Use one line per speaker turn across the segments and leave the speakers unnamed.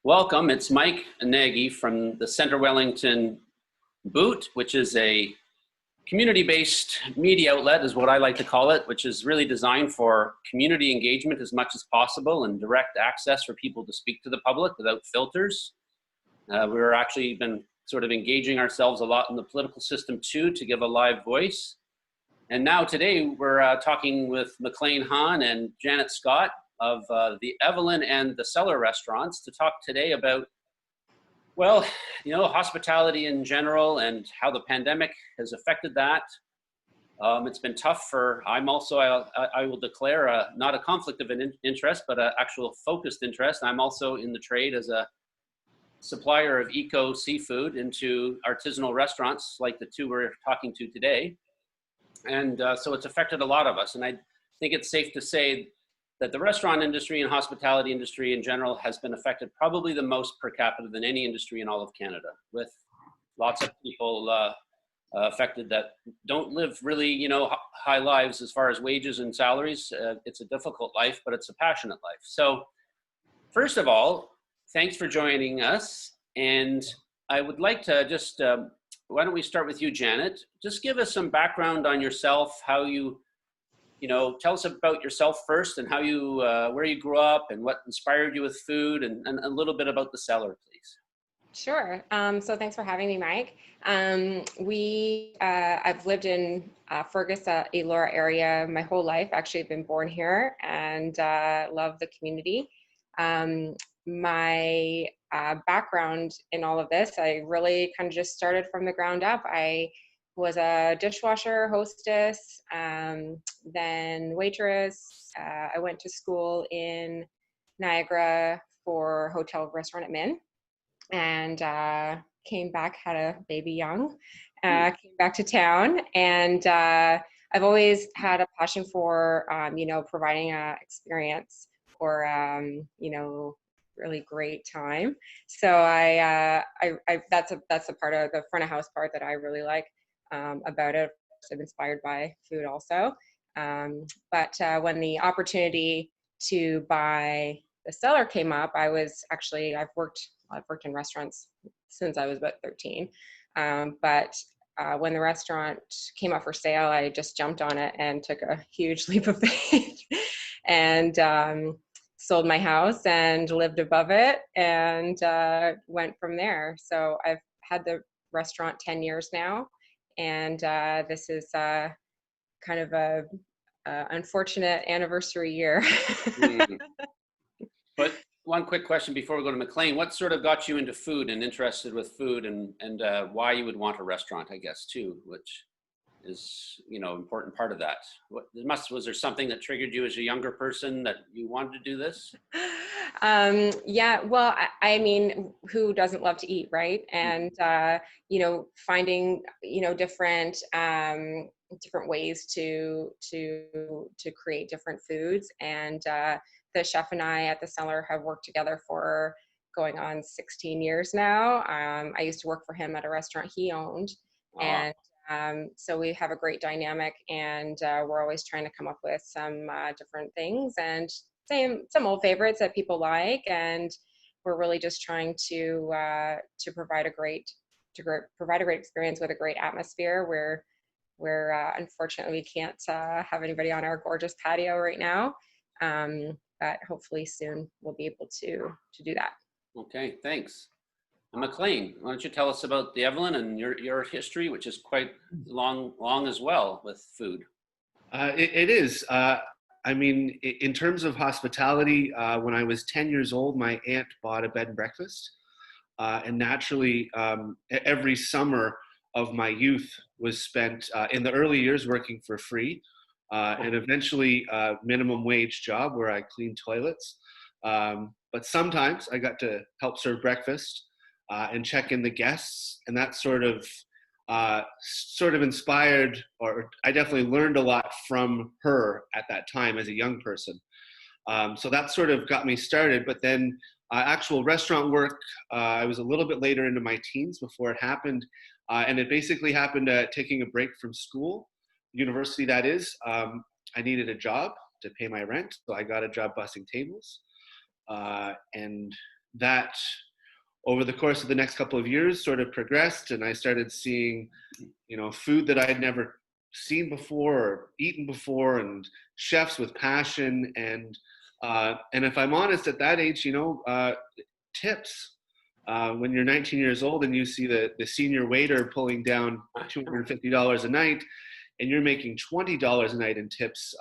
Welcome. It's Mike and Nagy from the Centre Wellington Boot, which is a community-based media outlet, is what I like to call it, which is really designed for community engagement as much as possible and direct access for people to speak to the public without filters. We're actually been sort of engaging ourselves a lot in the political system too, to give a live voice. And now today we're talking with MacLean Hann and Janet Scott of the Evelyn and the Cellar restaurants to talk today about, well, hospitality in general and how the pandemic has affected that. It's been tough I'm also, I will declare not a conflict of an interest, but an actual focused interest. I'm also in the trade as a supplier of eco seafood into artisanal restaurants like the two we're talking to today. And so it's affected a lot of us. And I think it's safe to say that the restaurant industry and hospitality industry in general has been affected probably the most per capita than any industry in all of Canada, with lots of people affected that don't live really, high lives as far as wages and salaries. It's a difficult life, but it's a passionate life. So first of all, thanks for joining us. And I would like to just, why don't we start with you, Janet? Just give us some background on yourself, how you tell us about yourself first and how you, where you grew up and what inspired you with food, and a little bit about the Cellar, please.
Sure. So thanks for having me, Mike. I've lived in Fergus, Elora area my whole life. Actually, I've been born here and love the community. My background in all of this, I really kind of just started from the ground up. I was a dishwasher, hostess, then waitress. I went to school in Niagara for hotel, restaurant admin, and came back, had a baby young, came back to town, and I've always had a passion for, providing an experience or, really great time. So that's a part of the front of house part that I really like about it. I'm inspired by food also. But when the opportunity to buy the Cellar came up, I've worked in restaurants since I was about 13. But when the restaurant came up for sale, I just jumped on it and took a huge leap of faith and sold my house and lived above it and went from there. So I've had the restaurant 10 years now. And this is kind of a unfortunate anniversary year.
But one quick question before we go to MacLean: what sort of got you into food and interested with food, and why you would want a restaurant, I guess, too, which is, important part of that. Was there something that triggered you as a younger person that you wanted to do this?
Yeah, well, I mean, who doesn't love to eat, right? And, finding, different ways to create different foods. And the chef and I at the Cellar have worked together for going on 16 years now. I used to work for him at a restaurant he owned. And so we have a great dynamic, and we're always trying to come up with some different things and some old favorites that people like. And we're really just trying to provide a great experience with a great atmosphere where unfortunately we can't have anybody on our gorgeous patio right now. But hopefully soon we'll be able to do that.
Okay, thanks. MacLean, why don't you tell us about the Evelyn and your history, which is quite long as well with food.
It is. I mean, in terms of hospitality, when I was 10 years old, my aunt bought a bed and breakfast. And naturally, every summer of my youth was spent in the early years working for free, and eventually minimum wage job where I cleaned toilets. But sometimes I got to help serve breakfast and check in the guests, and that sort of inspired, or I definitely learned a lot from her at that time as a young person. So that sort of got me started. But then actual restaurant work, I was a little bit later into my teens before it happened. And it basically happened taking a break from school, university that is. I needed a job to pay my rent, so I got a job bussing tables. And that over the course of the next couple of years sort of progressed, and I started seeing, food that I had never seen before or eaten before, and chefs with passion. And if I'm honest, at that age, tips. When you're 19 years old and you see the senior waiter pulling down $250 a night, and you're making $20 a night in tips,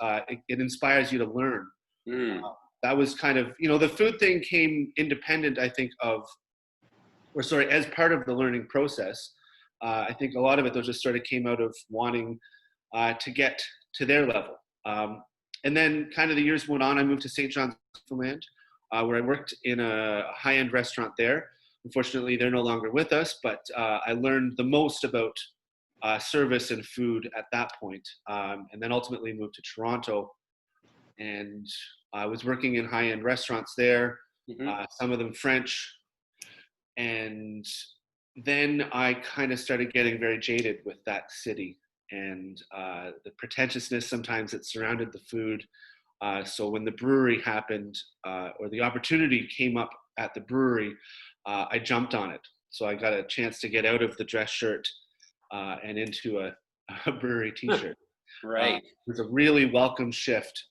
it inspires you to learn. That was kind of, the food thing came independent, I think, as part of the learning process. I think a lot of it, though, just sort of came out of wanting to get to their level. And then kind of the years went on, I moved to St. John's, Newfoundland, where I worked in a high-end restaurant there. Unfortunately, they're no longer with us, but I learned the most about service and food at that point. And then ultimately moved to Toronto, and I was working in high-end restaurants there, some of them French. And then I kind of started getting very jaded with that city and the pretentiousness sometimes that surrounded the food. So when the brewery happened, or the opportunity came up at the brewery, I jumped on it. So I got a chance to get out of the dress shirt and into a brewery t-shirt.
Right.
It was a really welcome shift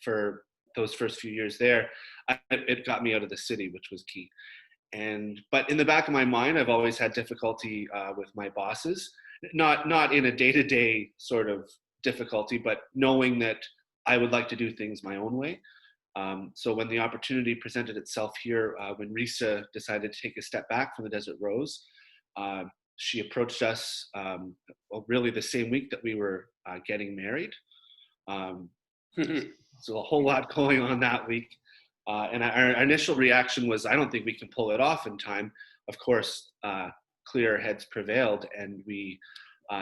for those first few years there. It got me out of the city, which was key. But in the back of my mind, I've always had difficulty with my bosses, not in a day-to-day sort of difficulty, but knowing that I would like to do things my own way. So when the opportunity presented itself here, when Risa decided to take a step back from the Desert Rose, she approached us really the same week that we were getting married. So a whole lot going on that week. And our initial reaction was, I don't think we can pull it off in time. Of course, clearer heads prevailed, and we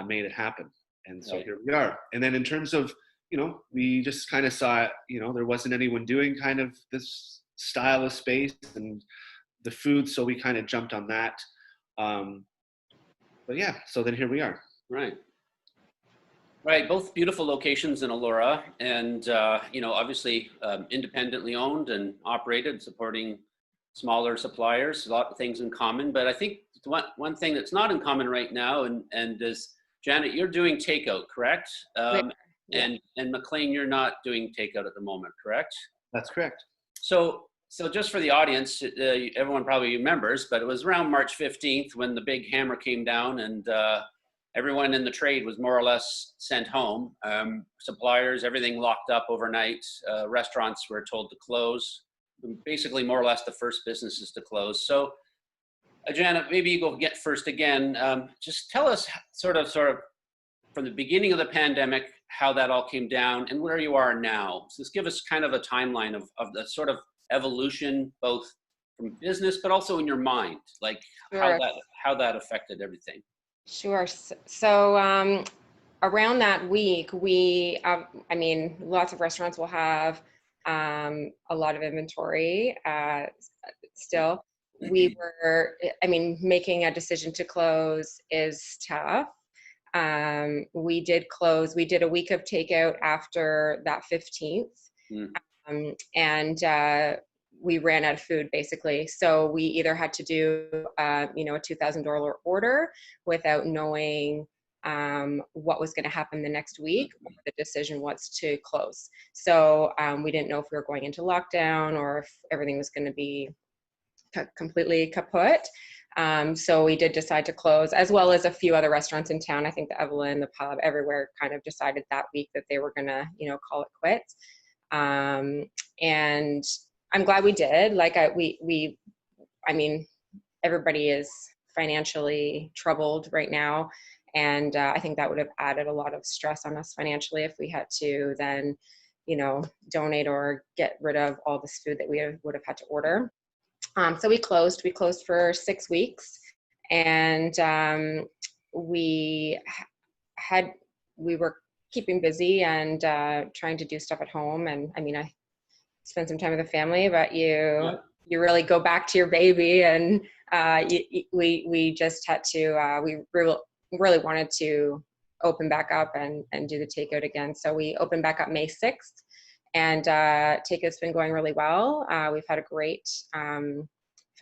made it happen. And so here we are. And then in terms of, we just kind of saw, there wasn't anyone doing kind of this style of space and the food, so we kind of jumped on that. But yeah, so then here we are.
Right. Right, both beautiful locations in Allura, and obviously independently owned and operated, supporting smaller suppliers. A lot of things in common, but I think one thing that's not in common right now, and is, Janet, you're doing takeout, correct? And MacLean, you're not doing takeout at the moment, correct?
That's correct.
So just for the audience, everyone probably remembers, but it was around March 15th when the big hammer came down, and everyone in the trade was more or less sent home. Suppliers, everything locked up overnight. Restaurants were told to close. Basically, more or less, the first businesses to close. So, Janet, maybe you go get first again. Just tell us sort of from the beginning of the pandemic, how that all came down and where you are now. So just give us kind of a timeline of the sort of evolution, both from business, but also in your mind, like
Sure.
how that affected everything.
Sure. So around that week, we, lots of restaurants will have a lot of inventory still. We were, making a decision to close is tough. We did close. We did a week of takeout after that 15th. And we ran out of food, basically. So we either had to do, a $2,000 order without knowing what was going to happen the next week, or the decision was to close. So we didn't know if we were going into lockdown or if everything was going to be completely kaput. So we did decide to close, as well as a few other restaurants in town. I think the Evelyn, the pub, everywhere kind of decided that week that they were going to, call it quits. And I'm glad we did. Everybody is financially troubled right now. And I think that would have added a lot of stress on us financially if we had to then, donate or get rid of all this food that we would have had to order. So we closed for 6 weeks, and we were keeping busy and trying to do stuff at home. And I spent some time with the family, but you really go back to your baby, and we just had to, we really wanted to open back up and do the takeout again. So we opened back up May 6th, and takeout's been going really well. We've had a great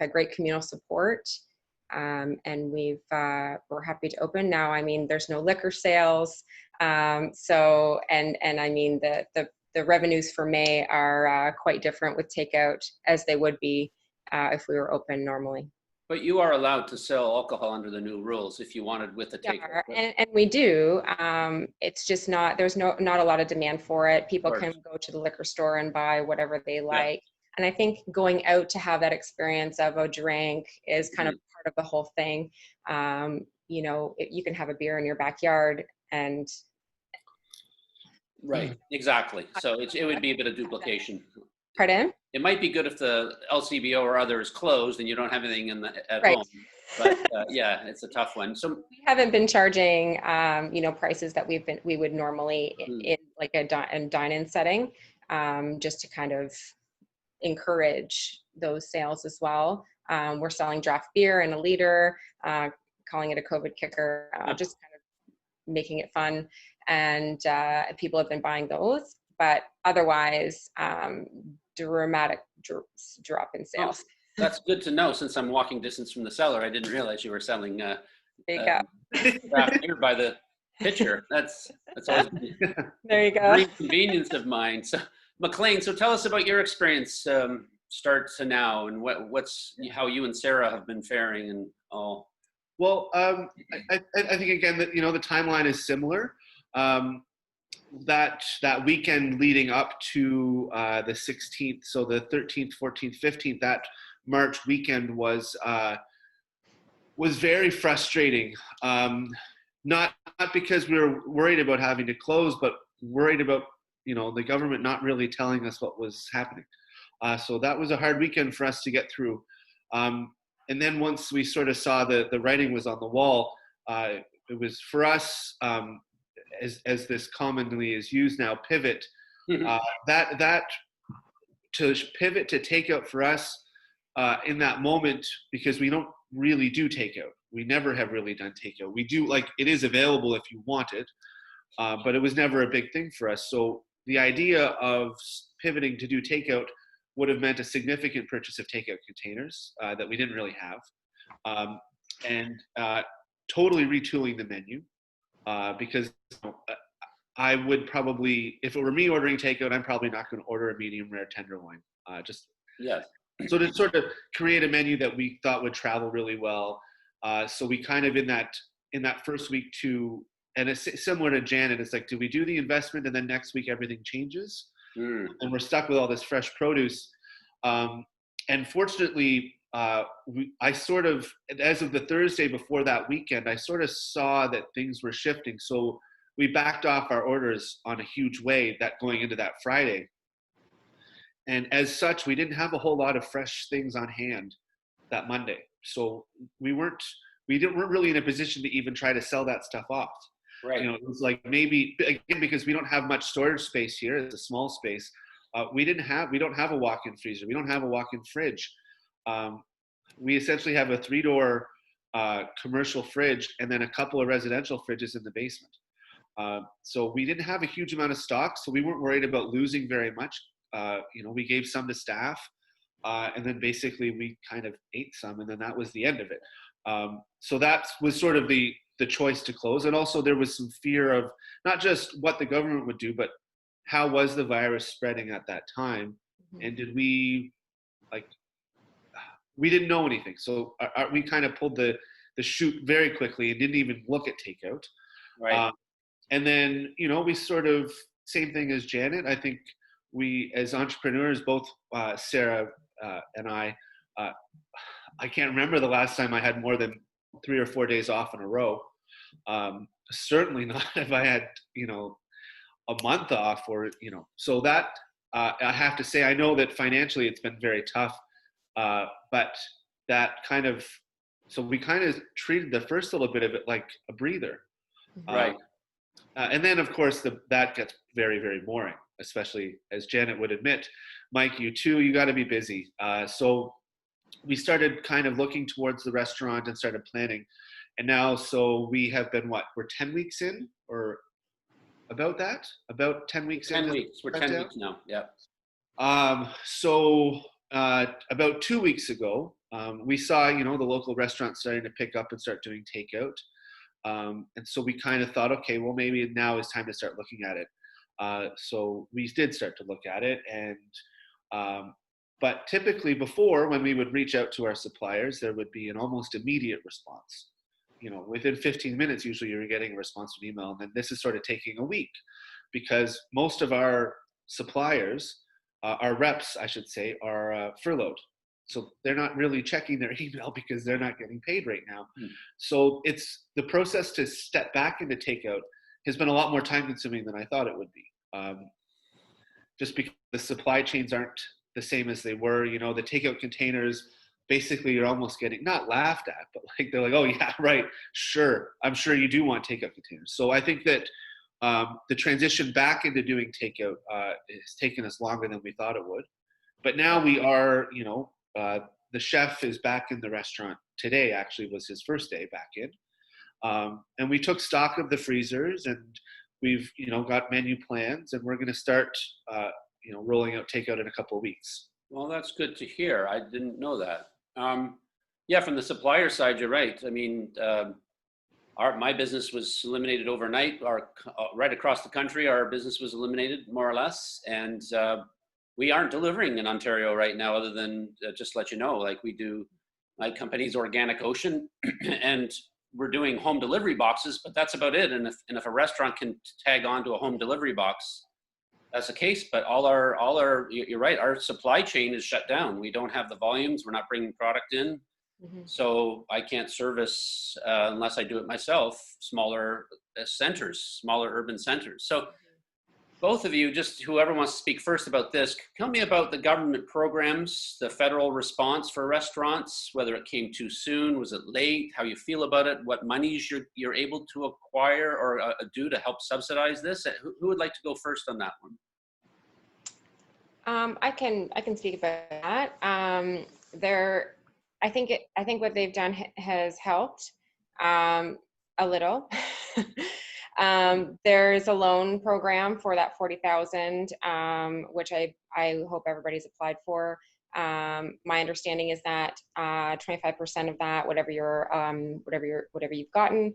had great communal support. And we're happy to open now. I mean, there's no liquor sales. So, and I mean, the revenues for May are quite different with takeout as they would be if we were open normally.
But you are allowed to sell alcohol under the new rules if you wanted with the takeout.
And we do. It's just there's not a lot of demand for it. People can go to the liquor store and buy whatever they like. And I think going out to have that experience of a drink is kind of part of the whole thing. You know, you can have a beer in your backyard and.
Right, exactly. So it would be a bit of duplication.
Pardon?
It might be good if the LCBO or other is closed and you don't have anything at
Right.
home. But yeah, it's a tough one. So
we haven't been charging, you know, prices that we would normally in like a dine-in setting, just to kind of encourage those sales as well. We're selling draft beer in a liter, calling it a COVID kicker, just kind of making it fun. And people have been buying those, but otherwise, dramatic drop in sales.
Oh, that's good to know. Since I'm walking distance from the cellar, I didn't realize you were selling draft beer by the pitcher. That's always been
there you go.
a great convenience of mine. So MacLean, so tell us about your experience start to now, and how you and Sarah have been faring and all.
Well, I think again that, you know, the timeline is similar. That weekend leading up to the 16th, so the 13th, 14th, 15th, that March weekend was very frustrating. Not because we were worried about having to close, but worried about, you know, the government not really telling us what was happening. So that was a hard weekend for us to get through. And then once we sort of saw the writing was on the wall, it was for us, as this commonly is used now, pivot. That to pivot to takeout for us in that moment, because we don't really do takeout. We never have really done takeout. We do, like, it is available if you want it, but it was never a big thing for us. So the idea of pivoting to do takeout would have meant a significant purchase of takeout containers that we didn't really have, and totally retooling the menu, because I would probably, if it were me ordering takeout, I'm probably not going to order a medium rare tenderloin. So to sort of create a menu that we thought would travel really well. So we kind of in that first week and it's similar to Janet, it's like, do we do the investment and then next week everything changes? And we're stuck with all this fresh produce. And fortunately, I sort of, as of the Thursday before that weekend, I sort of saw that things were shifting. So we backed off our orders on a huge way that going into that Friday. And as such, we didn't have a whole lot of fresh things on hand that Monday. So we weren't really in a position to even try to sell that stuff off.
Right.
You know, it was like, maybe, again, because we don't have much storage space here, it's a small space. We don't have a walk-in freezer. We don't have a walk-in fridge. We essentially have a 3-door commercial fridge and then a couple of residential fridges in the basement. So we didn't have a huge amount of stock, so we weren't worried about losing very much. You know, we gave some to staff, and then basically we kind of ate some, and then that was the end of it. So that was sort of the choice to close. And also there was some fear of not just what the government would do, but how was the virus spreading at that time? And did we, we didn't know anything. So we kind of pulled the chute very quickly and didn't even look at takeout.
Right.
And then, you know, we sort of, same thing as Janet, I think we, as entrepreneurs, both Sarah and I can't remember the last time I had more than 3 or 4 days off in a row. Certainly not if I had, you know, a month off, or, you know, so that I have to say, I know that financially it's been very tough, but that kind of, so we kind of treated the first little bit of it like a breather.
Right.
And then, of course, that gets very, very boring, especially as Janet would admit. Mike, you too, you got to be busy. So we started kind of looking towards the restaurant and started planning. And now, so we have been, we're 10 weeks in, or about 10 weeks in.
10 weeks. We're 10 weeks now. Yeah.
So, about 2 weeks ago, we saw, the local restaurants starting to pick up and start doing takeout. And so we kind of thought, okay, well, maybe now is time to start looking at it. So we did start to look at it. But typically before, when we would reach out to our suppliers, there would be an almost immediate response. Within 15 minutes, usually you're getting a response to an email. And then this is sort of taking a week because most of our suppliers, our reps, I should say, are furloughed. So they're not really checking their email because they're not getting paid right now. So it's the process to step back into takeout has been a lot more time consuming than I thought it would be. Just because the supply chains aren't the same as they were, the takeout containers, basically you're almost getting not laughed at, but like they're like, oh yeah, right, sure, I'm sure you do want takeout containers. So I think that the transition back into doing takeout has taken us longer than we thought it would. But now we are, the chef is back in the restaurant today. Actually, was his first day back in, and we took stock of the freezers, and we've got menu plans, and we're going to start rolling out takeout in a couple of weeks.
Well, that's good to hear. I didn't know that. Yeah, from the supplier side, you're right. I mean, my business was eliminated overnight. Right across the country, our business was eliminated more or less, and we aren't delivering in Ontario right now, other than just let you know, like my company's Organic Ocean, and we're doing home delivery boxes, but that's about it. And if a restaurant can tag on to a home delivery box, that's the case. But you're right, our supply chain is shut down. We don't have the volumes. We're not bringing product in. So I can't service, unless I do it myself, smaller centers, smaller urban centers. So both of you, just whoever wants to speak first about this, tell me about the government programs, the federal response for restaurants, whether it came too soon, was it late, how you feel about it, what monies you're able to acquire or do to help subsidize this. Who would like to go first on that one?
I can speak about that. I think what they've done has helped a little. There's a loan program for that 40,000, which I hope everybody's applied for. My understanding is that 25% of that, whatever you've gotten,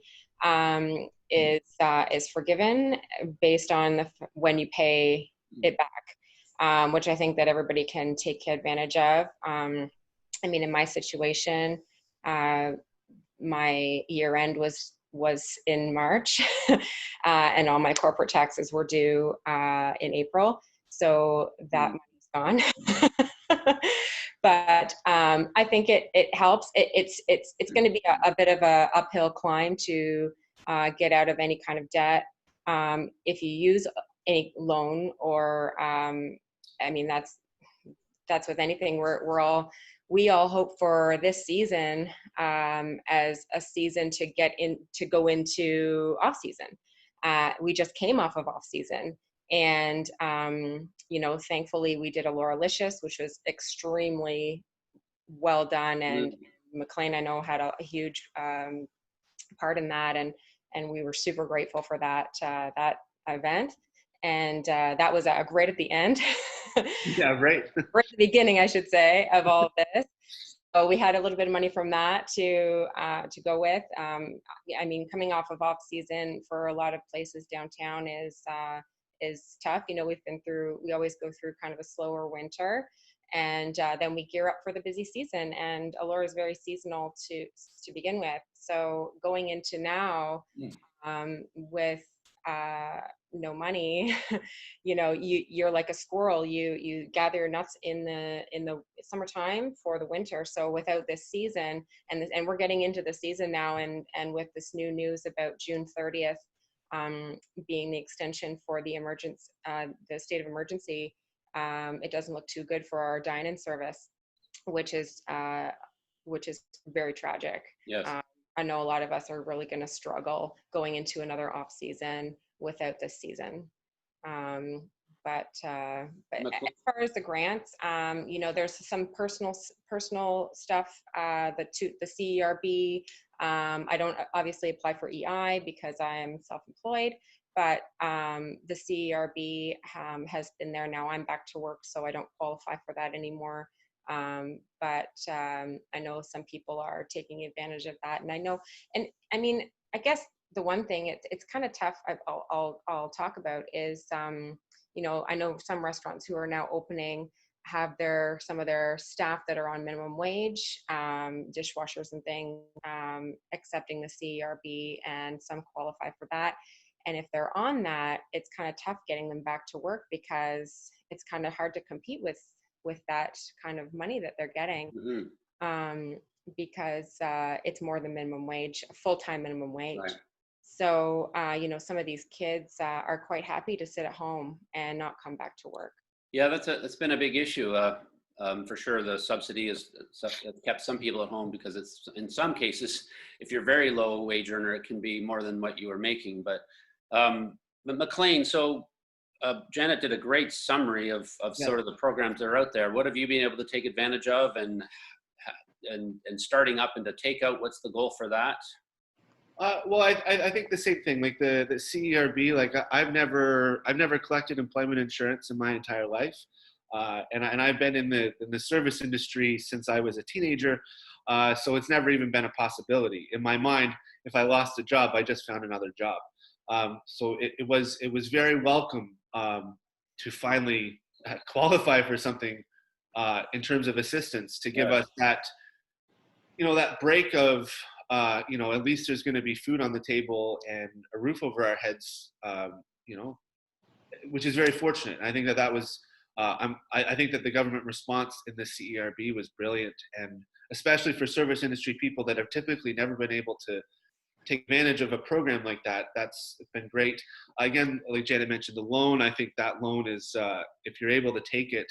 is forgiven based on when you pay it back, which I think that everybody can take advantage of. I mean, in my situation, my year end was in March, and all my corporate taxes were due in April, so that money's gone. But I think it helps. It's going to be a bit of a uphill climb to get out of any kind of debt if you use any loan or I mean that's with anything. We all hope for this season as a season to go into off season. We just came off of off season, and thankfully we did a Lauralicious, which was extremely well done, and MacLean, I know, had a huge part in that, and we were super grateful for that event. And that was great at the end.
Yeah, right.
Right at the beginning, I should say, of all of this. So we had a little bit of money from that to go with. I mean, coming off season for a lot of places downtown is tough. We always go through kind of a slower winter, and then we gear up for the busy season. And Allure is very seasonal to begin with. So going into now with no money, you're like a squirrel. You gather your nuts in the summertime for the winter. So without this season, and we're getting into the season now, and with this new news about June 30th being the extension for the state of emergency, it doesn't look too good for our dine-in service, which is very tragic.
Yes.
I know a lot of us are really going to struggle going into another off season without this season. But as far as the grants, there's some personal stuff. The CERB. I don't obviously apply for EI because I am self-employed, but the CERB has been there now. I'm back to work, so I don't qualify for that anymore. I know some people are taking advantage of that, and I know, and I mean, I guess the one thing it's kind of tough. I'll talk about is, you know, I know some restaurants who are now opening have some of their staff that are on minimum wage, dishwashers and things, accepting the CERB, and some qualify for that. And if they're on that, it's kind of tough getting them back to work, because it's kind of hard to compete with that kind of money that they're getting, because it's more than minimum wage, full-time minimum wage.
Right.
So, you know, some of these kids are quite happy to sit at home and not come back to work.
Yeah, that's been a big issue. For sure, the subsidy has kept some people at home, because it's, in some cases, if you're very low wage earner, it can be more than what you are making. But MacLean, so Janet did a great summary of sort of the programs that are out there. What have you been able to take advantage of, and starting up into takeout? What's the goal for that?
Well, I think the same thing, like the CERB, like I've never collected employment insurance in my entire life. And I've been in the service industry since I was a teenager. So it's never even been a possibility. In my mind, if I lost a job, I just found another job. So it was very welcome to finally qualify for something in terms of assistance, to give us that, you know, that break of, you know, at least there's going to be food on the table and a roof over our heads, you know, which is very fortunate. I think that was, I think that the government response in the CERB was brilliant, and especially for service industry people that have typically never been able to take advantage of a program like that. That's been great. Again, like Janet mentioned, the loan, I think that loan is, if you're able to take it,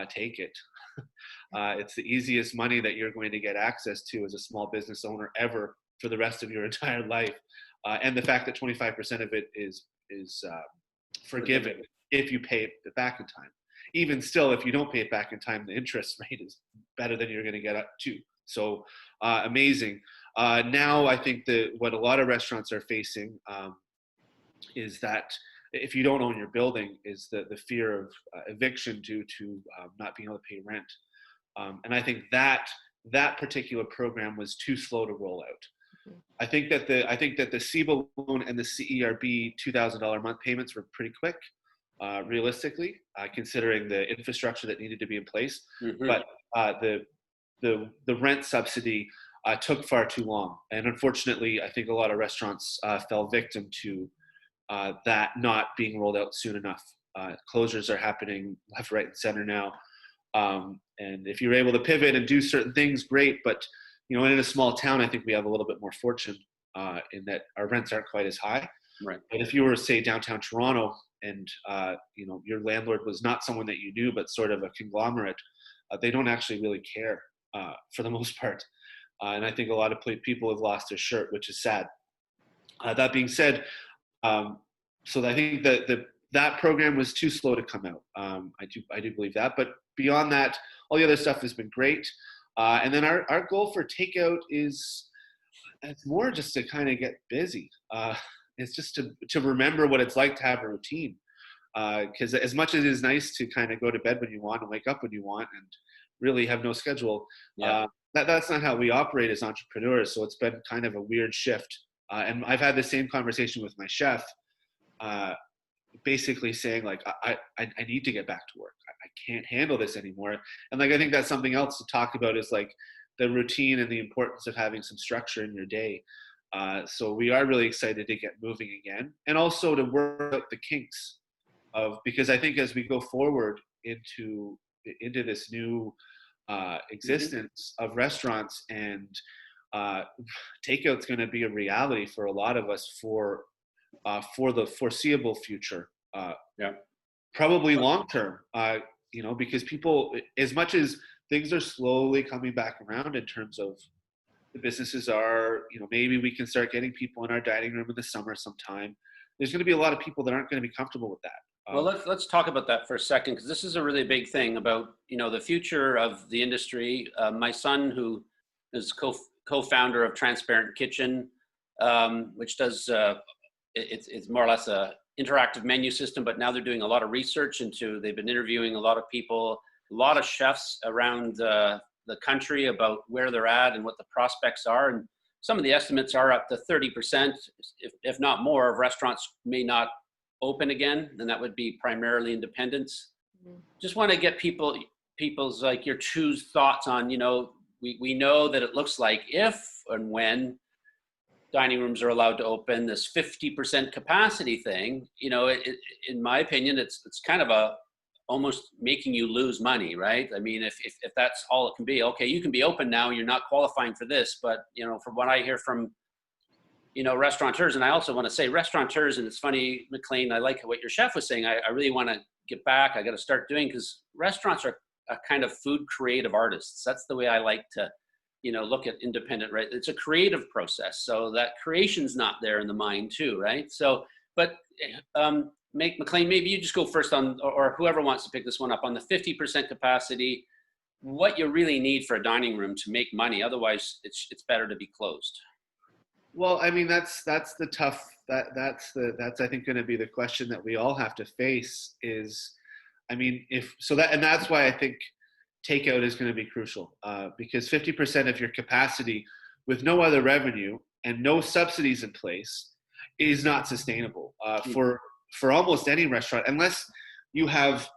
take it. It's the easiest money that you're going to get access to as a small business owner ever for the rest of your entire life. And the fact that 25% of it is forgiven if you pay it back in time. Even still, if you don't pay it back in time, the interest rate is better than you're going to get up to. So amazing. Now I think that what a lot of restaurants are facing is that if you don't own your building, is the fear of eviction due to not being able to pay rent. And I think that particular program was too slow to roll out. I think that the CEBA loan and the CERB $2,000 a month payments were pretty quick, realistically, considering the infrastructure that needed to be in place. But the rent subsidy took far too long, and unfortunately, I think a lot of restaurants fell victim to that not being rolled out soon enough. Closures are happening left, right, and center now. And if you're able to pivot and do certain things, great. But, you know, in a small town, I think we have a little bit more fortune in that our rents aren't quite as high.
Right.
But if you were, say, downtown Toronto, and, you know, your landlord was not someone that you knew, but sort of a conglomerate, they don't actually really care for the most part. And I think a lot of people have lost their shirt, which is sad. That being said, so I think that program was too slow to come out. I do believe that. But beyond that, all the other stuff has been great. And then our goal for takeout is, it's more just to kind of get busy. It's just to remember what it's like to have a routine. Because as much as it is nice to kind of go to bed when you want and wake up when you want and really have no schedule, that's not how we operate as entrepreneurs. So it's been kind of a weird shift. And I've had the same conversation with my chef, basically saying, like, I need to get back to work. I can't handle this anymore. And like, I think that's something else to talk about, is like the routine and the importance of having some structure in your day. So we are really excited to get moving again, and also to work out the kinks because I think as we go forward into this new existence of restaurants, and takeout's going to be a reality for a lot of us for the foreseeable future. Probably long term, you know, because people, as much as things are slowly coming back around in terms of the businesses are, you know, maybe we can start getting people in our dining room in the summer sometime. There's going to be a lot of people that aren't going to be comfortable with that.
Well, let's talk about that for a second, because this is a really big thing about, you know, the future of the industry. My son, who is co-founder of Transparent Kitchen, which does it's more or less a interactive menu system, but now they're doing a lot of research they've been interviewing a lot of people lot of chefs around the country about where they're at and what the prospects are. And some of the estimates are up to 30%, if not more, of restaurants may not open again. And that would be primarily independents. Mm-hmm. Just want to get people's like your true thoughts on, you know, we know that it looks like if and when dining rooms are allowed to open, this 50% capacity thing, you know, in my opinion, it's kind of almost making you lose money, right? I mean, if that's all it can be, okay, you can be open now, you're not qualifying for this, but, you know, from what I hear from, you know, restaurateurs, and I also want to say restaurateurs, and it's funny, MacLean, I like what your chef was saying, I really want to get back, I got to start doing, because restaurants are a kind of food creative artists. That's the way I like to, you know, look at independent, right? It's a creative process. So that creation's not there in the mind too, right? So, but MacLean, maybe you just go first on, or whoever wants to pick this one up, on the 50% capacity, what you really need for a dining room to make money. Otherwise, it's better to be closed.
Well, I mean, that's the tough, that's I think going to be the question that we all have to face is, I mean, and that's why I think takeout is going to be crucial, because 50% of your capacity with no other revenue and no subsidies in place is not sustainable for almost any restaurant, unless you have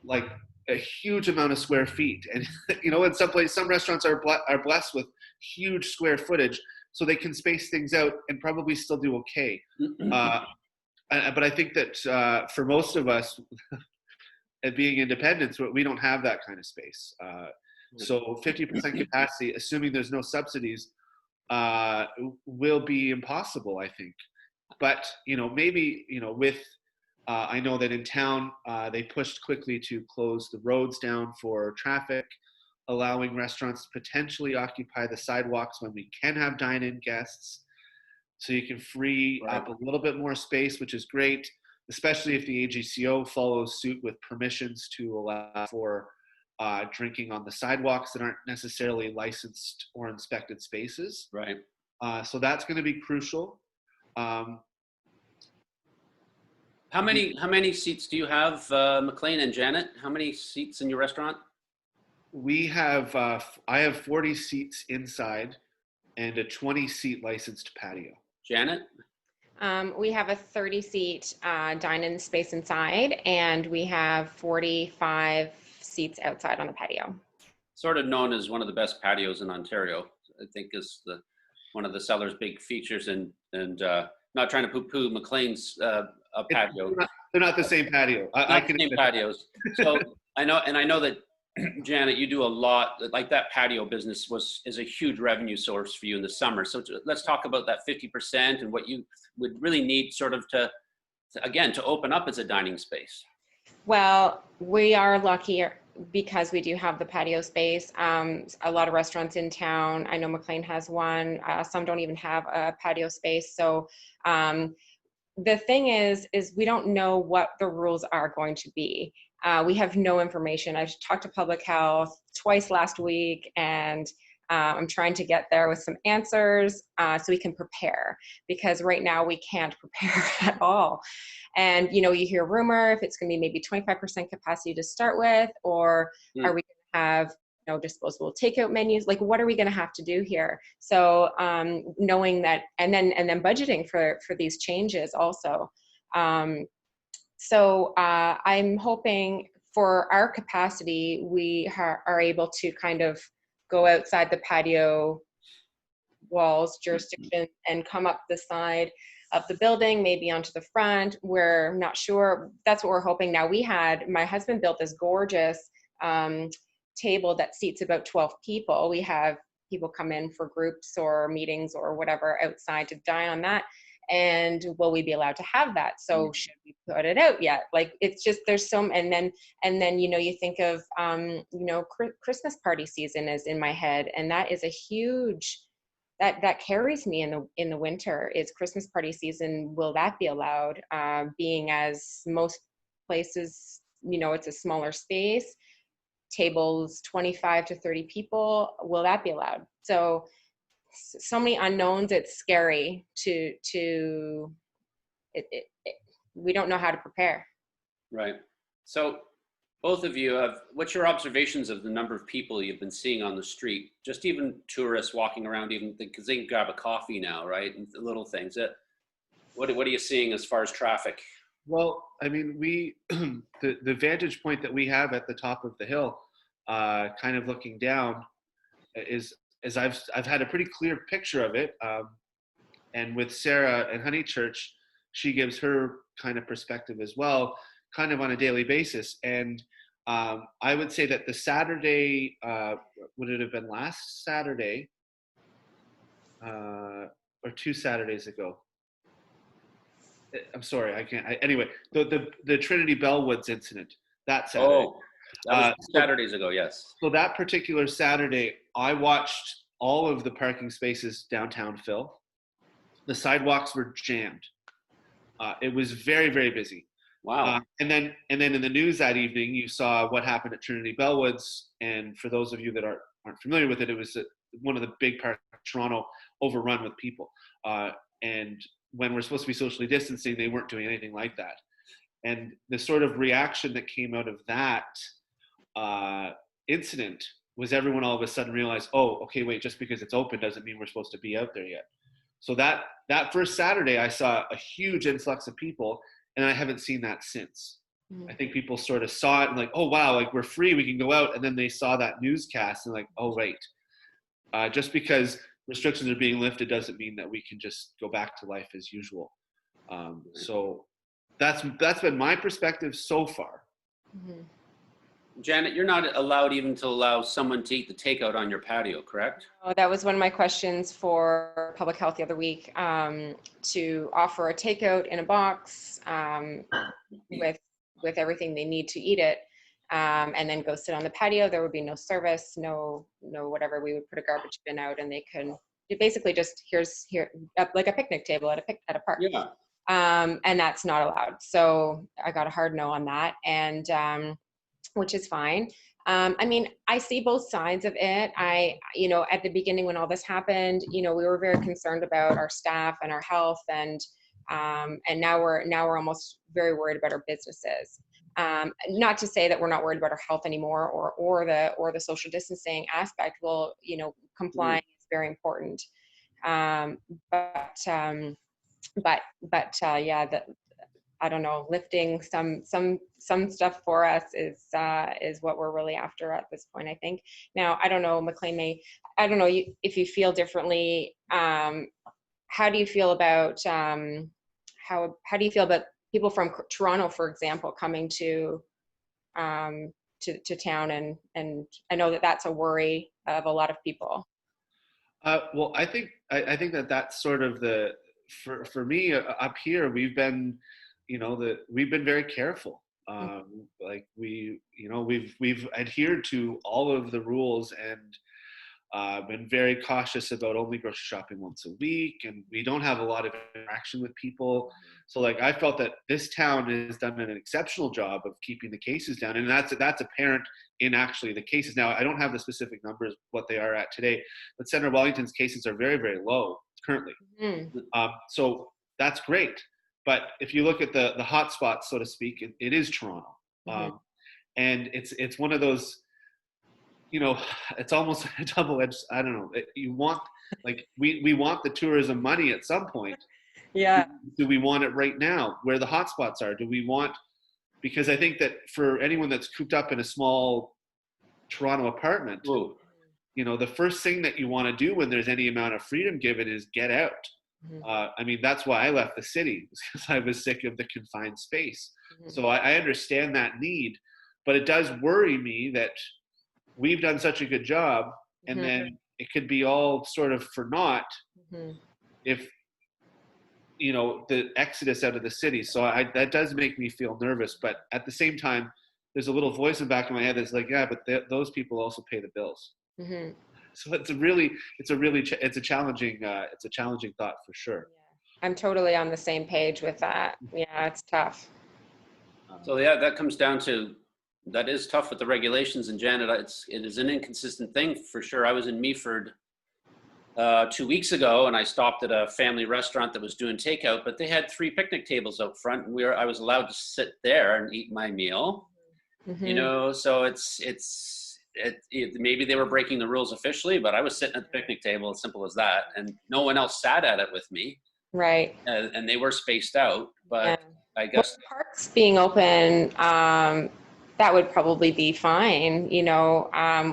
like a huge amount of square feet. And, you know, in some restaurants are blessed with huge square footage, so they can space things out and probably still do okay. But I think that for most of us, at being independents, we don't have that kind of space. So 50% capacity, assuming there's no subsidies, will be impossible, I think. But, you know, maybe, you know, with, I know that in town, they pushed quickly to close the roads down for traffic, allowing restaurants to potentially occupy the sidewalks when we can have dine-in guests. So you can free up a little bit more space, which is great, especially if the AGCO follows suit with permissions to allow for drinking on the sidewalks that aren't necessarily licensed or inspected spaces.
Right.
So that's going to be crucial.
How many seats do you have, MacLean and Janet? How many seats in your restaurant?
We have, I have 40 seats inside and a 20-seat licensed patio.
Janet?
We have a 30-seat dine-in space inside, and we have 45 seats outside on the patio.
Sort of known as one of the best patios in Ontario, I think is one of the Cellar's big features, and not trying to poo-poo MacLean's patio.
They're not the same patio.
Not the same patios. So I know that Janet, you do a lot, like that patio business is a huge revenue source for you in the summer. So let's talk about that 50% and what you would really need sort of to open up as a dining space.
Well, we are lucky because we do have the patio space. A lot of restaurants in town, I know MacLean has one, some don't even have a patio space. So the thing is we don't know what the rules are going to be. We have no information. I've talked to public health twice last week, and I'm trying to get there with some answers so we can prepare, because right now we can't prepare at all. And, you know, you hear rumor if it's going to be maybe 25% capacity to start with, or are we going to have, you know, disposable takeout menus? Like, what are we going to have to do here? So knowing that, and then budgeting for these changes also. So I'm hoping for our capacity, we are able to kind of go outside the patio walls jurisdiction and come up the side of the building, maybe onto the front. We're not sure. That's what we're hoping. Now, my husband built this gorgeous table that seats about 12 people. We have people come in for groups or meetings or whatever outside to dine on that. And will we be allowed to have that? So should we put it out yet? Like, it's just, there's so, and then, you know, you think of, you know, Christmas party season is in my head. And that is a huge, that carries me in the winter is Christmas party season. Will that be allowed? Being as most places, you know, it's a smaller space, tables, 25 to 30 people, will that be allowed? So many unknowns. It's scary we don't know how to prepare.
Right. So both of you have, what's your observations of the number of people you've been seeing on the street? Just even tourists walking around, even because they can grab a coffee now, right? And the little things. What are you seeing as far as traffic?
Well, I mean, the vantage point that we have at the top of the hill, kind of looking down, is I've had a pretty clear picture of it. And with Sarah and Honeychurch, she gives her kind of perspective as well, kind of on a daily basis. And I would say that the Saturday, would it have been last Saturday, or 2 Saturdays ago? I'm sorry, I can't. Anyway, the Trinity Bellwoods incident, that Saturday.
Oh, that was Saturdays ago, yes.
So that particular Saturday, I watched all of the parking spaces downtown fill. The sidewalks were jammed. It was very, very busy.
Wow.
And then in the news that evening, you saw what happened at Trinity Bellwoods. And for those of you that aren't familiar with it, it was one of the big parts of Toronto overrun with people. And when we're supposed to be socially distancing, they weren't doing anything like that. And the sort of reaction that came out of that incident was everyone all of a sudden realized, oh, okay, wait, just because it's open doesn't mean we're supposed to be out there yet. So that first Saturday, I saw a huge influx of people, and I haven't seen that since. I think people sort of saw it and like, oh, wow, like we're free, we can go out. And then they saw that newscast and like, oh, wait, just because restrictions are being lifted doesn't mean that we can just go back to life as usual. So that's been my perspective so far.
Mm-hmm.
Janet, you're not allowed even to allow someone to eat the takeout on your patio, correct?
Oh, that was one of my questions for public health the other week, to offer a takeout in a box with everything they need to eat it, and then go sit on the patio. There would be no service, no whatever. We would put a garbage bin out, and they can basically just here like a picnic table at a park.
Yeah.
And that's not allowed. So I got a hard no on that, and which is fine. I mean, I see both sides of it. At the beginning when all this happened, we were very concerned about our staff and our health, and now we're almost very worried about our businesses. Not to say that we're not worried about our health anymore, or the social distancing aspect. Well, complying is very important. I don't know, lifting some stuff for us is what we're really after at this point, I think. Now, I don't know, MacLean I don't know if you feel differently. How do you feel about how do you feel about people from Toronto, for example, coming to town, and I know that that's a worry of a lot of people.
Well, I think that's sort of for me up here, we've been very careful. Like we've adhered to all of the rules, and been very cautious about only grocery shopping once a week, and we don't have a lot of interaction with people. So like I felt that this town has done an exceptional job of keeping the cases down, and that's apparent in actually the cases. Now I don't have the specific numbers what they are at today, but Centre Wellington's cases are very, very low currently. So that's great. But if you look at the hot spots, so to speak, it is Toronto. And it's one of those, it's almost a double-edged, I don't know. You want, like, we want the tourism money at some point.
Yeah.
Do we want it right now where the hot spots are? Do we want, because I think that for anyone that's cooped up in a small Toronto apartment, the first thing that you want to do when there's any amount of freedom given is get out. I mean, that's why I left the city, because I was sick of the confined space. So I understand that need, but it does worry me that we've done such a good job, and then it could be all sort of for naught if, the exodus out of the city. So that does make me feel nervous, but at the same time, there's a little voice in the back of my head that's like, yeah, but those people also pay the bills. So it's a challenging thought for sure.
I'm totally on the same page with that. Yeah, it's tough.
So yeah, that comes down to, that is tough with the regulations. And Janet, it is an inconsistent thing for sure. I was in Meaford 2 weeks ago, and I stopped at a family restaurant that was doing takeout, but they had 3 picnic tables out front, and I was allowed to sit there and eat my meal. you know, so maybe they were breaking the rules officially, but I was sitting at the picnic table, as simple as that, and no one else sat at it with me.
Right.
And they were spaced out, but
Yeah.
I guess
Parks being open, that would probably be fine. You know,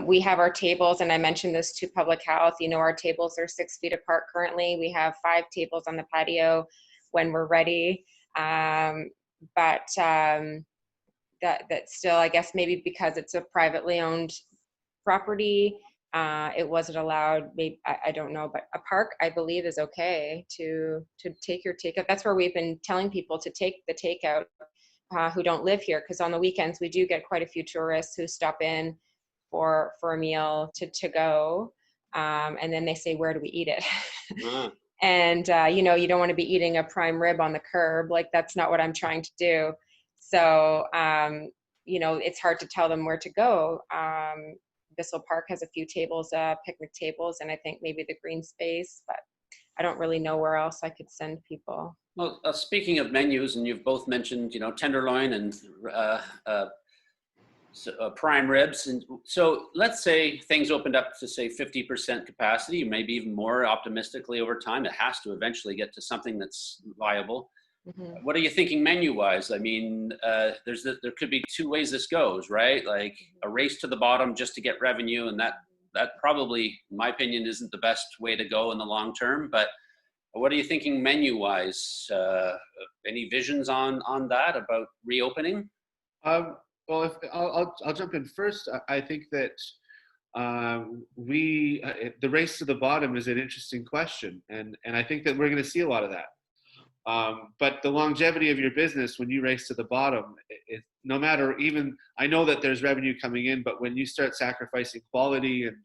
we have our tables, and I mentioned this to public health. You know, our tables are 6 feet apart currently. We have 5 tables on the patio when we're ready. But that still, I guess maybe because it's a privately owned property, it wasn't allowed. Maybe I don't know, but a park, I believe, is okay to take your takeout. That's where we've been telling people to take the takeout who don't live here, because on the weekends we do get quite a few tourists who stop in for a meal to go, and then they say, where do we eat it? And you know, you don't want to be eating a prime rib on the curb. Like, that's not what I'm trying to do. So you know, it's hard to tell them where to go. Bissell Park has a few tables, picnic tables, and I think maybe the green space, but I don't really know where else I could send people.
Well, speaking of menus, and you've both mentioned, you know, tenderloin and prime ribs, and so let's say things opened up to say 50% capacity, maybe even more optimistically over time. It has to eventually get to something that's viable. Mm-hmm. What are you thinking menu-wise? I mean, there could be 2 ways this goes, right? Like a race to the bottom just to get revenue, and that probably, in my opinion, isn't the best way to go in the long term. But what are you thinking menu-wise? Any visions on that about reopening?
Well, I'll jump in first. I think that the race to the bottom is an interesting question, and I think that we're going to see a lot of that. But the longevity of your business, when you race to the bottom, no matter, even, I know that there's revenue coming in, but when you start sacrificing quality and,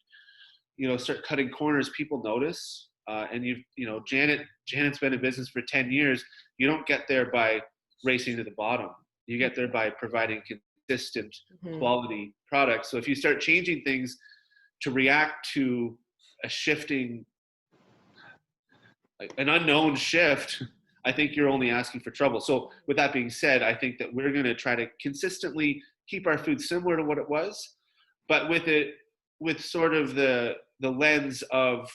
you know, start cutting corners, people notice. And you know, Janet's been in business for 10 years. You don't get there by racing to the bottom. You get there by providing consistent quality products. So if you start changing things to react to a shifting, like an unknown shift, I think you're only asking for trouble. So with that being said, I think that we're going to try to consistently keep our food similar to what it was, but with sort of the lens of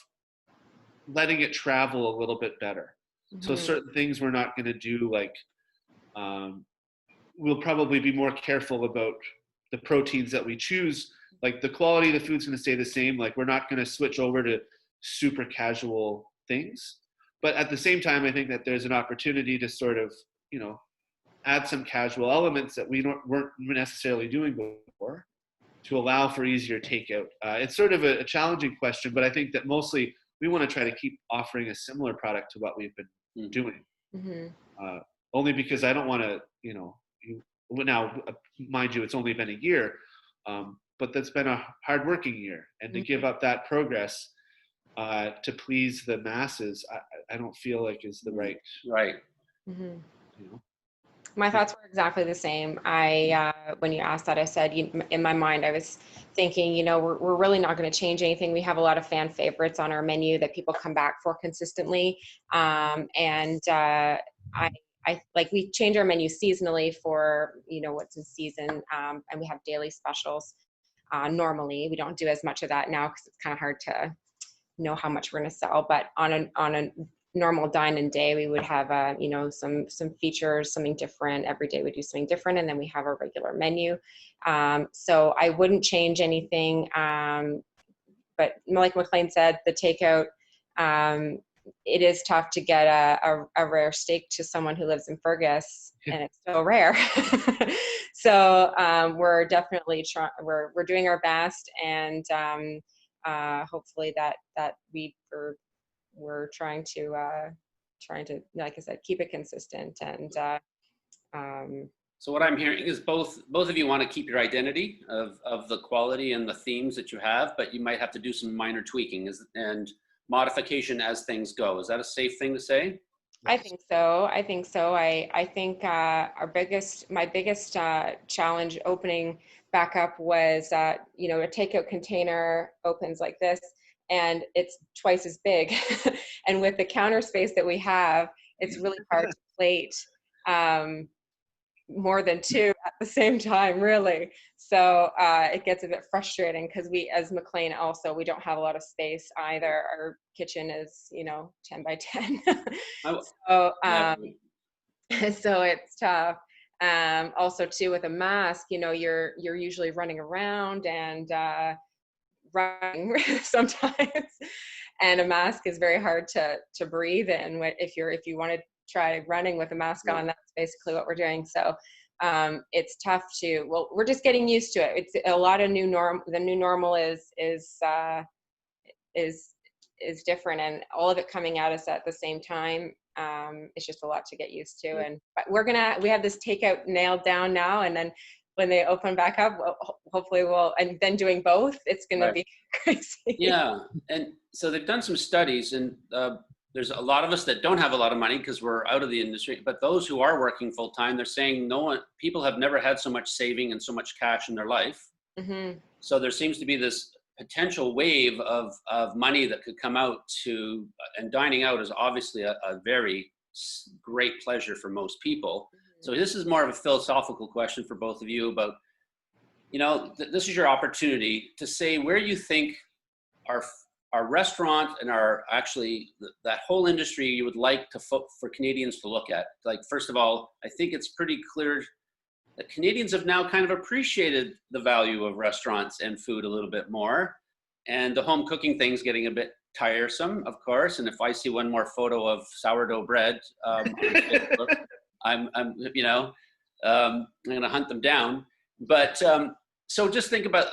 letting it travel a little bit better. So certain things we're not going to do, like we'll probably be more careful about the proteins that we choose. Like the quality of the food's going to stay the same. Like we're not going to switch over to super casual things. But at the same time, I think that there's an opportunity to sort of, you know, add some casual elements that we weren't necessarily doing before to allow for easier takeout. It's sort of a challenging question, but I think that mostly we want to try to keep offering a similar product to what we've been doing. Only because I don't want to, you know, now, mind you, it's only been a year, but that's been a hard-working year. And to give up that progress to please the masses, I don't feel like is the right. You know?
My thoughts were exactly the same. When you asked that, I said, in my mind, I was thinking, you know, we're really not going to change anything. We have a lot of fan favorites on our menu that people come back for consistently. I like, we change our menu seasonally for, you know, what's in season. And we have daily specials. Normally, we don't do as much of that now because it's kind of hard to know how much we're going to sell. But on a normal dine-in day, we would have, you know, some features, something different. Every day we do something different, and then we have our regular menu. So I wouldn't change anything. But like MacLean said, the takeout, it is tough to get a rare steak to someone who lives in Fergus, and it's so rare. So we're definitely we're doing our best, and hopefully that we're trying to, like I said, keep it consistent. And
so what I'm hearing is both of you want to keep your identity of the quality and the themes that you have, but you might have to do some minor tweaking and modification as things go. Is that a safe thing to say?
I think so. I think my biggest challenge opening back up was, you know, a takeout container opens like this, and it's twice as big. And with the counter space that we have, it's really hard to plate more than 2 the same time, really. So it gets a bit frustrating because we, as MacLean, also, we don't have a lot of space either. Our kitchen is, 10 by 10. So,
Yeah.
so it's tough. Also too, with a mask, you're usually running around and running sometimes, and a mask is very hard to breathe in. If you want to try running with a mask on, that's basically what we're doing. So it's tough we're just getting used to it. It's a lot of new norm. The new normal is different, and all of it coming at us at the same time. It's just a lot to get used to. But we have this takeout nailed down now, and then when they open back up, hopefully and then doing both, it's going to be crazy.
Yeah. And so they've done some studies, and there's a lot of us that don't have a lot of money because we're out of the industry, but those who are working full time, they're saying people have never had so much saving and so much cash in their life. Mm-hmm. So there seems to be this potential wave of money that could come out and dining out is obviously a very great pleasure for most people. So this is more of a philosophical question for both of you about, this is your opportunity to say where you think our restaurant and that whole industry you would like for Canadians to look at. Like, first of all, I think it's pretty clear that Canadians have now kind of appreciated the value of restaurants and food a little bit more. And the home cooking thing's getting a bit tiresome, of course. And if I see one more photo of sourdough bread, I'm going to hunt them down. But so just think about,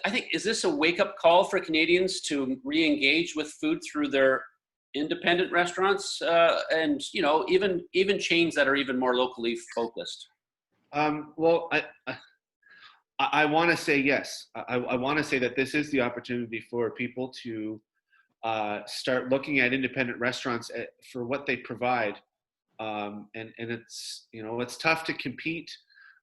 I think, is this a wake-up call for Canadians to re-engage with food through their independent restaurants and, even chains that are even more locally focused?
Well, I want to say yes. I want to say that this is the opportunity for people to start looking at independent restaurants for what they provide. And it's, it's tough to compete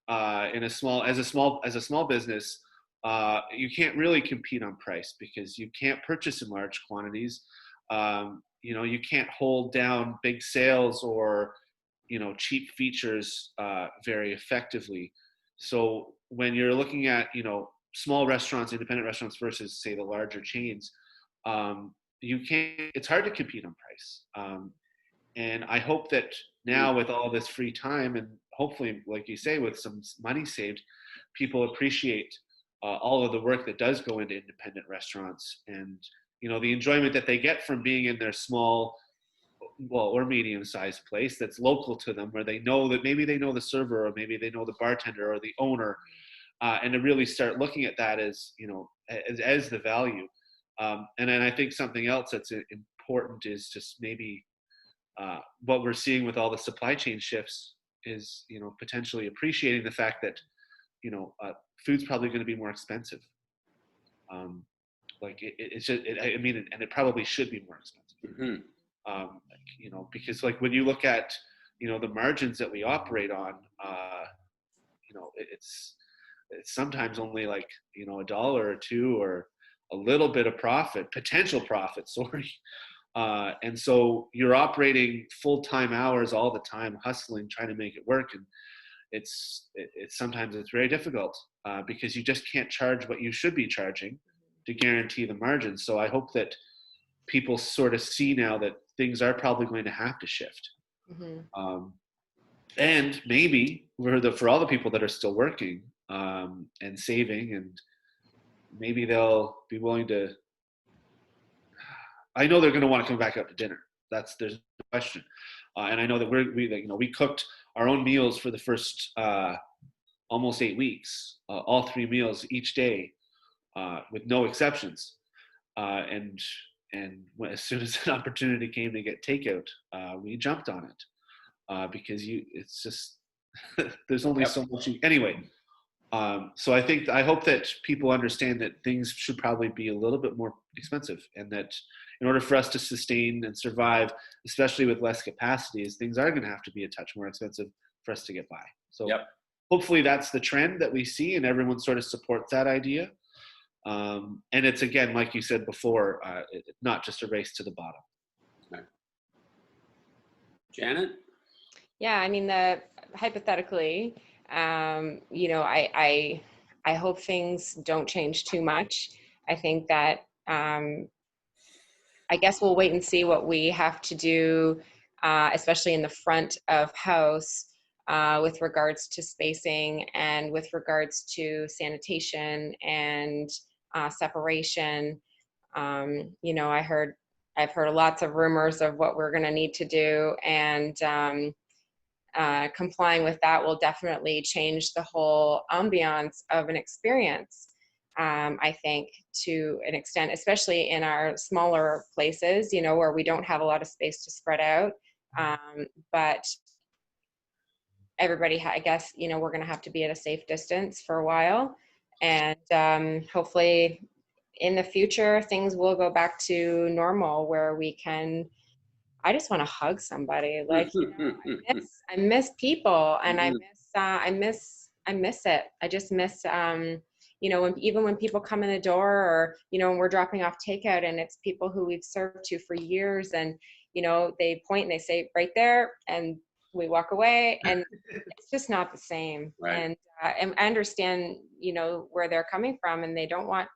as a small business. You can't really compete on price because you can't purchase in large quantities. You can't hold down big sales or, cheap features very effectively. So when you're looking at, small restaurants, independent restaurants versus, say, the larger chains, it's hard to compete on price. And I hope that now, with all this free time and hopefully, like you say, with some money saved, people appreciate all of the work that does go into independent restaurants and, the enjoyment that they get from being in their small, or medium-sized place that's local to them, where they know that maybe they know the server or maybe they know the bartender or the owner, and to really start looking at that as, as the value. And then I think something else that's important is just maybe what we're seeing with all the supply chain shifts is, potentially appreciating the fact that, food's probably going to be more expensive. And it probably should be more expensive. Mm-hmm. Because like when you look at, the margins that we operate on, it's sometimes only like, $1 or $2 or a little bit of potential profit, sorry. And so you're operating full-time hours all the time, hustling, trying to make it work. And sometimes it's very difficult because you just can't charge what you should be charging to guarantee the margin. So I hope that people sort of see now that things are probably going to have to shift. Mm-hmm. And maybe for all the people that are still working and saving, and maybe they'll be willing to, I know they're going to want to come back out to dinner. There's no question. And I know that we cooked our own meals for the first almost 8 weeks, all 3 meals each day with no exceptions. And as soon as an opportunity came to get takeout, we jumped on it because it's just, there's only so much. Anyway, so I hope that people understand that things should probably be a little bit more expensive, and that in order for us to sustain and survive, especially with less capacities, things are going to have to be a touch more expensive for us to get by. So hopefully that's the trend that we see, and everyone sort of supports that idea. And it's, again, like you said before, not just a race to the bottom.
Right. Janet?
Yeah, I mean, hypothetically, You know, I hope things don't change too much. I think that, I guess we'll wait and see what we have to do, especially in the front of house, with regards to spacing and with regards to sanitation and separation. You know, I've heard lots of rumors of what we're going to need to do, and complying with that will definitely change the whole ambiance of an experience. I think, to an extent, especially in our smaller places, you know, where we don't have a lot of space to spread out. But everybody, I guess, you know, we're going to have to be at a safe distance for a while. And hopefully in the future, things will go back to normal where we can, I just want to hug somebody. Like, you know, I miss people, and I miss it. I just miss, you know, even when people come in the door, or, you know, when we're dropping off takeout and it's people who we've served to for years, and, you know, they point and they say right there, and we walk away, and it's just not the same.
Right.
And I understand, you know, where they're coming from, and they don't want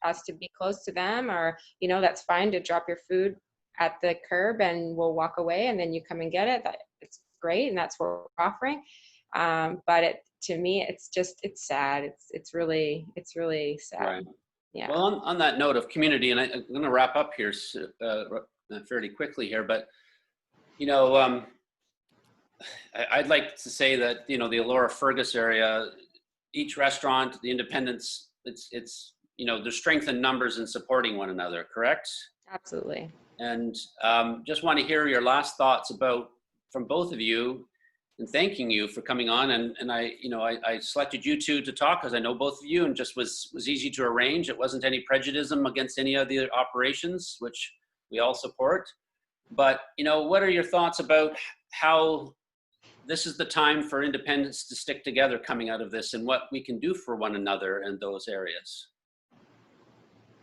us to be close to them, or, you know, that's fine to drop your food at the curb and we'll walk away and then you come and get it. It's great, and that's what we're offering. But to me, it's sad. It's really sad.
Right.
Yeah.
Well, on that note of community, and I'm going to wrap up here fairly quickly here, but, you know, I'd like to say that, you know, the Elora Fergus area, each restaurant, the independents, it's you know, there's strength in numbers in supporting one another, correct?
Absolutely.
And just want to hear your last thoughts from both of you, and thanking you for coming on. And I selected you two to talk because I know both of you, and just was easy to arrange. It wasn't any prejudice against any of the operations, which we all support. But, you know, what are your thoughts about how this is the time for independents to stick together coming out of this, and what we can do for one another in those areas?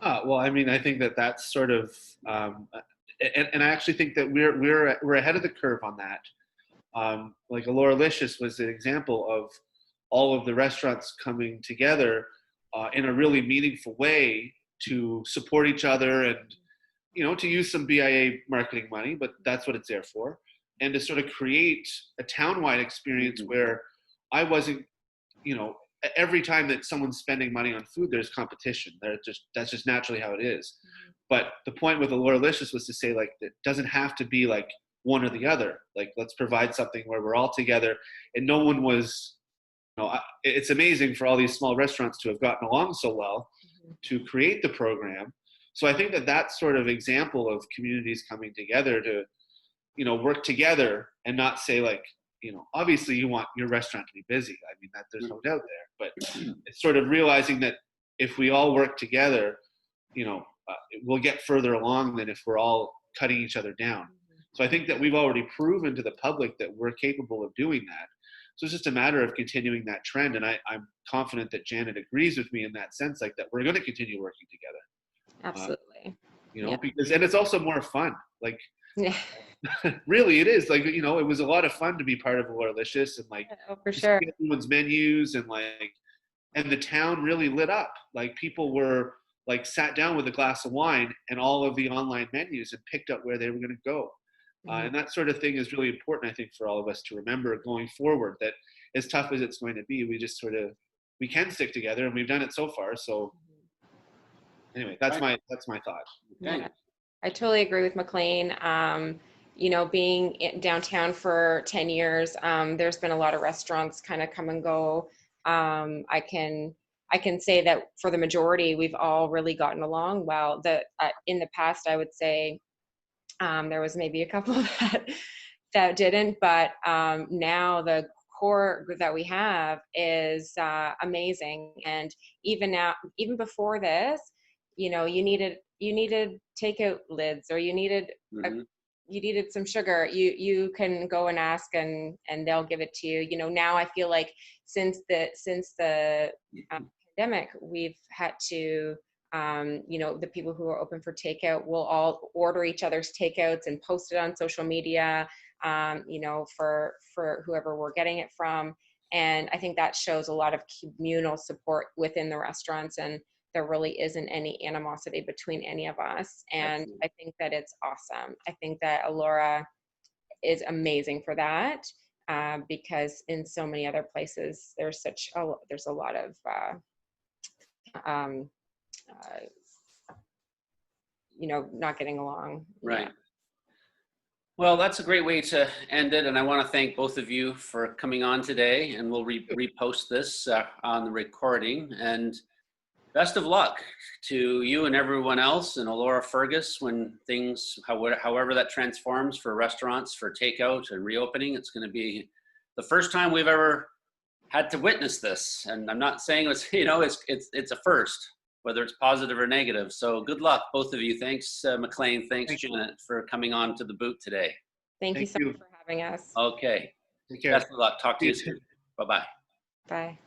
Well, I mean, I think that that's sort of, and I actually think that we're ahead of the curve on that. Like Elora Licious was an example of all of the restaurants coming together in a really meaningful way to support each other, and, you know, to use some BIA marketing money, but that's what it's there for, and to sort of create a town-wide experience where I wasn't, you know, every time that someone's spending money on food, there's competition. That's just naturally how it is. But the point with Elora Licious was to say, like, it doesn't have to be like one or the other. Like, let's provide something where we're all together, and no one was, you know, it's amazing for all these small restaurants to have gotten along so well to create the program. So I think that that's sort of example of communities coming together to, you know, work together and not say, like, you know, obviously you want your restaurant to be busy. I mean, that there's no doubt there, but it's sort of realizing that if we all work together, you know, we'll get further along than if we're all cutting each other down. So I think that we've already proven to the public that we're capable of doing that. So it's just a matter of continuing that trend. And I'm confident that Janet agrees with me in that sense, like that we're going to continue working together.
Absolutely.
You know,
Yeah.
because, and it's also more fun. Like,
Yeah.
really, it is. Like, you know, it was a lot of fun to be part of Elora Licious, and like,
Oh, for sure.
everyone's menus, and like, and the town really lit up. Like, people were like sat down with a glass of wine and all of the online menus and picked up where they were going to go. And that sort of thing is really important, I think, for all of us to remember going forward, that as tough as it's going to be, we just sort of, we can stick together, and we've done it so far. So anyway, that's my thought.
Yeah, I totally agree with MacLean. You know, being downtown for 10 years, there's been a lot of restaurants kind of come and go. I can say that for the majority, we've all really gotten along well. In the past, I would say there was maybe a couple that didn't, but now the core that we have is amazing. And even before this, you know, you needed takeout lids, or you needed some sugar. You can go and ask, and they'll give it to you. You know, now I feel like since the pandemic, we've had to, you know, the people who are open for takeout will all order each other's takeouts and post it on social media, you know, for whoever we're getting it from. And I think that shows a lot of communal support within the restaurants, and there really isn't any animosity between any of us. And
Excellent.
I think that it's awesome. I think that Alora is amazing for that, because in so many other places, there's a lot of, not getting along.
Right.
Yeah.
Well, that's a great way to end it. And I want to thank both of you for coming on today. And we'll repost this on the recording. And best of luck to you and everyone else and Alora Fergus when things, however that transforms for restaurants, for takeout and reopening. It's going to be the first time we've ever had to witness this. And I'm not saying it's a first, whether it's positive or negative. So good luck, both of you. Thanks, MacLean. Thanks, Janet, for coming on to the boot today.
Thank you so much for having us.
Okay.
Take care.
Best of luck. Talk to you soon. Bye-bye.
Bye.